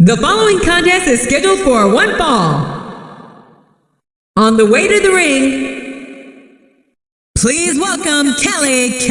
The following contest is scheduled for one fall. On the way to the ring, please welcome Kelly.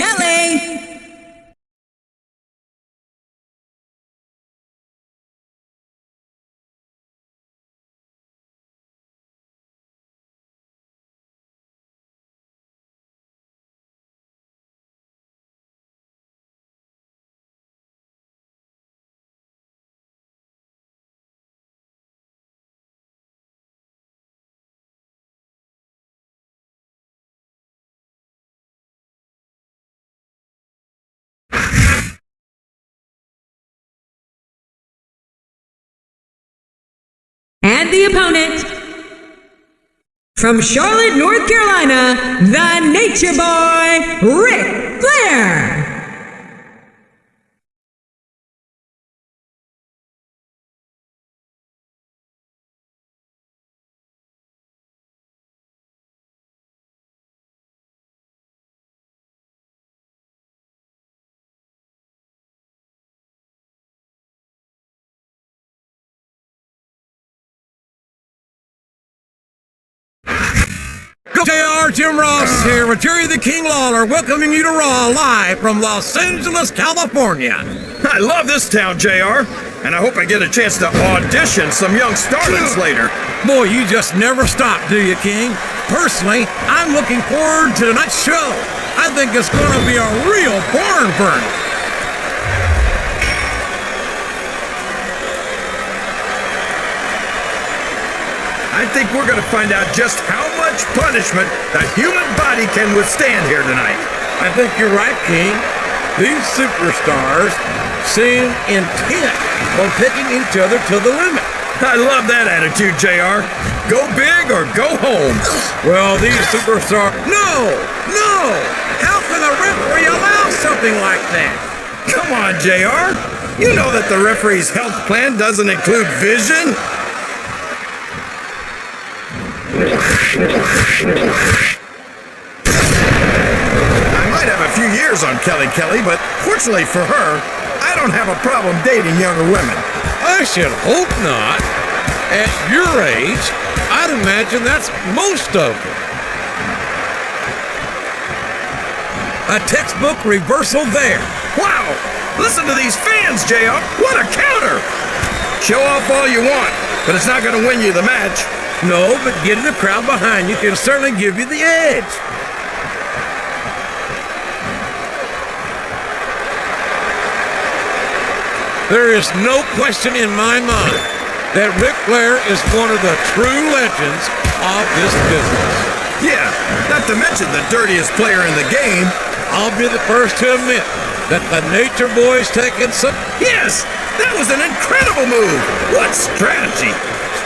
And the opponent, from Charlotte, North Carolina, the Nature Boy, Ric Flair. JR, Jim Ross here with Jerry the King Lawler, welcoming you to Raw live from Los Angeles, California. I love this town, JR, and I hope I get a chance to audition some young starlets later. Boy, you just never stop, do you, King? Personally, I'm looking forward to tonight's show. I think it's going to be a real barn burner. I think we're going to find out just how much punishment the human body can withstand here tonight. I think you're right, King. These superstars seem intent on taking each other to the limit. I love that attitude, JR. Go big or go home. Well, these superstars... No! How can a referee allow something like that? Come on, JR. You know that the referee's health plan doesn't include vision. I might have a few years on Kelly, but fortunately for her, I don't have a problem dating younger women. I should hope not. At your age, I'd imagine that's most of them. A textbook reversal there. Wow! Listen to these fans, JR. What a counter! Show off all you want, but it's not going to win you the match. No, but getting the crowd behind you can certainly give you the edge. There is no question in my mind that Ric Flair is one of the true legends of this business. Yeah, not to mention the dirtiest player in the game. I'll be the first to admit that the Nature Boy's taking some... Yes, that was an incredible move. What strategy?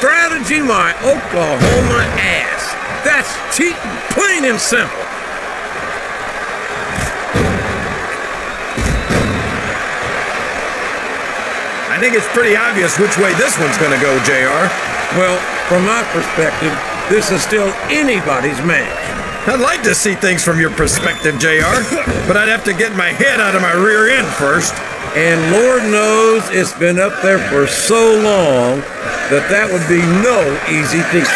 Strategy my Oklahoma ass. That's cheating, plain and simple. I think it's pretty obvious which way this one's gonna go, JR. Well, from my perspective, this is still anybody's match. I'd like to see things from your perspective, JR, but I'd have to get my head out of my rear end first. And Lord knows it's been up there for so long that would be no easy feat.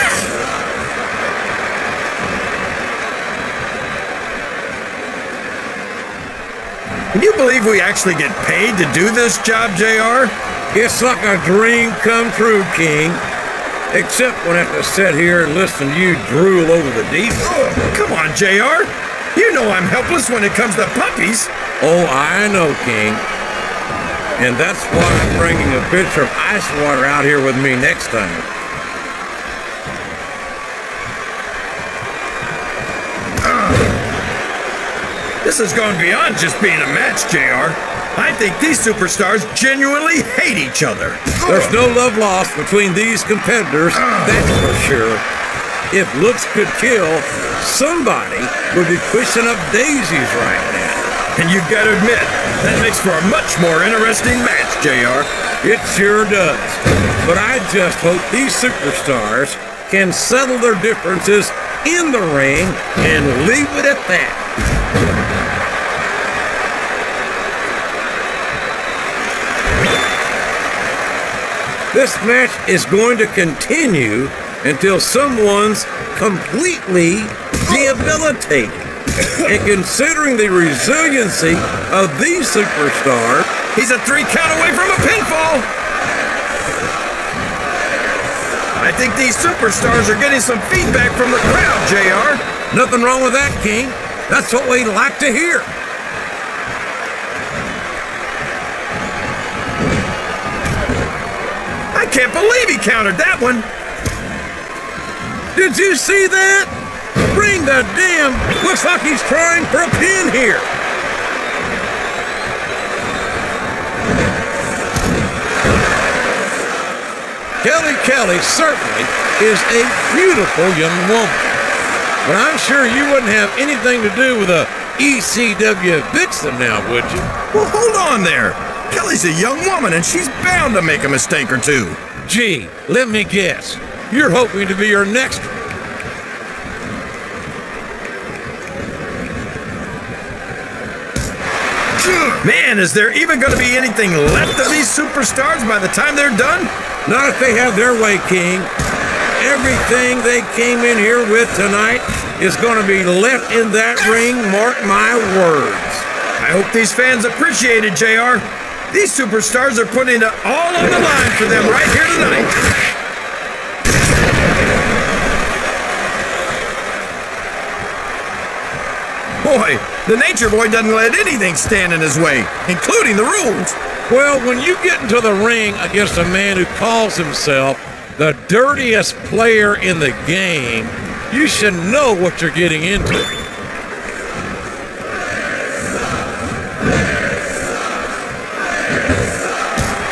Can you believe we actually get paid to do this job, JR? It's like a dream come true, King. Except when I have to sit here and listen to you drool over the deep. Oh, come on, JR. You know I'm helpless when it comes to puppies. Oh, I know, King. And that's why I'm bringing a pitcher of ice water out here with me next time. This has gone beyond just being a match, JR. I think these superstars genuinely hate each other. There's no love lost between these competitors, that's for sure. If looks could kill, somebody would be pushing up daisies right now. And you've got to admit, that makes for a much more interesting match, JR. It sure does. But I just hope these superstars can settle their differences in the ring and leave it at that. This match is going to continue until someone's completely debilitated. And considering the resiliency of these superstars, he's a 3 count away from a pinfall. I think these superstars are getting some feedback from the crowd, JR. Nothing wrong with that, King. That's what we like to hear. I can't believe he countered that one. Did you see that? Bring the damn... Looks like he's trying for a pin here. Kelly certainly is a beautiful young woman. But I'm sure you wouldn't have anything to do with a ECW vixen now, would you? Well, hold on there. Kelly's a young woman and she's bound to make a mistake or two. Gee, let me guess. You're hoping to be her next one. Man, is there even going to be anything left of these superstars by the time they're done? Not if they have their way, King. Everything they came in here with tonight is going to be left in that ring, mark my words. I hope these fans appreciate it, JR. These superstars are putting it all on the line for them right here tonight. Boy, the Nature Boy doesn't let anything stand in his way, including the rules. Well, when you get into the ring against a man who calls himself the dirtiest player in the game, you should know what you're getting into.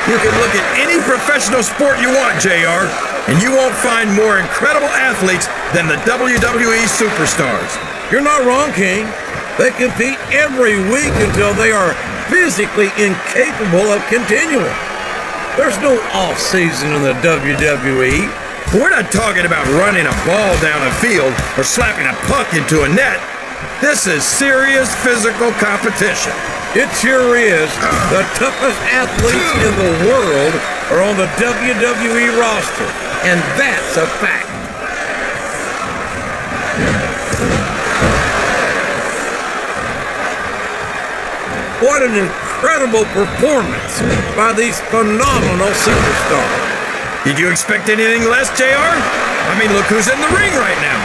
You can look at any professional sport you want, JR, and you won't find more incredible athletes than the WWE superstars. You're not wrong, King. They compete every week until they are physically incapable of continuing. There's no off-season in the WWE. We're not talking about running a ball down a field or slapping a puck into a net. This is serious physical competition. It sure is. The toughest athletes in the world are on the WWE roster, and that's a fact. What an incredible performance by these phenomenal superstars. Did you expect anything less, JR? I mean, look who's in the ring right now.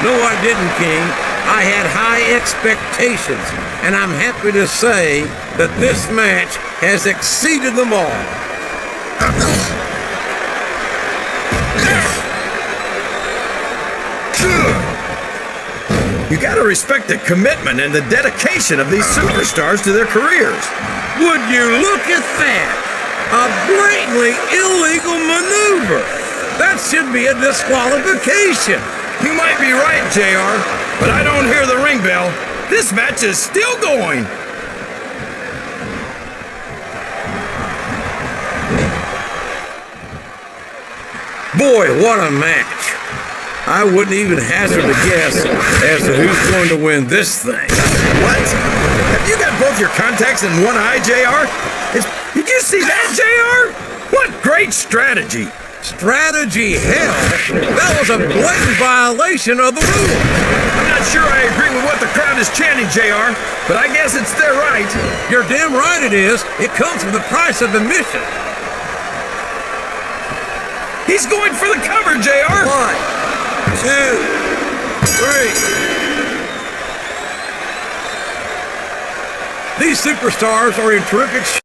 No, I didn't, King. I had high expectations, and I'm happy to say that this match has exceeded them all. You gotta respect the commitment and the dedication of these superstars to their careers. Would you look at that? A blatantly illegal maneuver. That should be a disqualification. You might be right, JR, but I don't hear the ring bell. This match is still going. Boy, what a match. I wouldn't even hazard a guess as to who's going to win this thing. What? Have you got both your contacts in one eye, JR? Did you see that, JR? What great strategy. Strategy, hell. That was a blatant violation of the rules. I'm not sure I agree with what the crowd is chanting, JR, but I guess it's their right. You're damn right it is. It comes with the price of admission. He's going for the cover, JR. 1, 2, 3. These superstars are in terrific shape.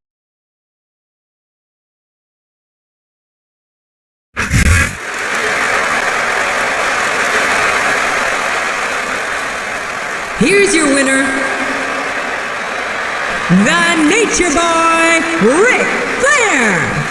Here's your winner, the Nature Boy, Ric Flair.